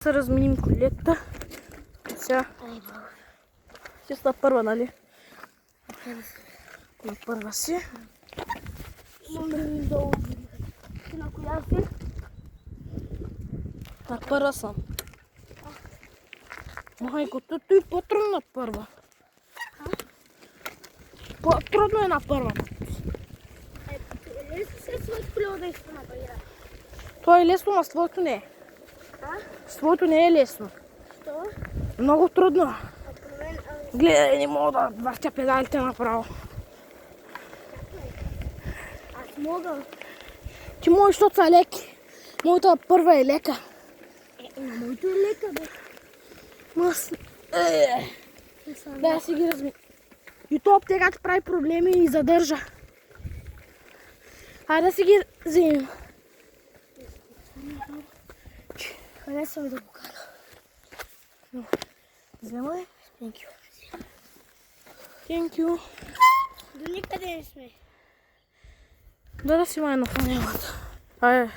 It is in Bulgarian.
Се разменим колета. Сега. Си на първа, нали? На първа си. Ти на коя си? На първа съм. Майкото, той по-трудно на първа. По-трудно е на първа. Лесно се своето колело да иска напред. Това е лесно, но своето не е. Своето не е лесно. Що? Много трудно. А при мен, Гледай, не мога да въртя педалите направо. аз мога. Ти можеш, защото са леки. Моята първа е лека. На моето е лека, бе. Да, си ги разми. И то аптека ти прави проблеми и задържа. Хайде да си ги вземем. Харесва ми да го кара. Вземай. Thank you. Thank you. До никъде не сме. Да си май на фанелата. Айде.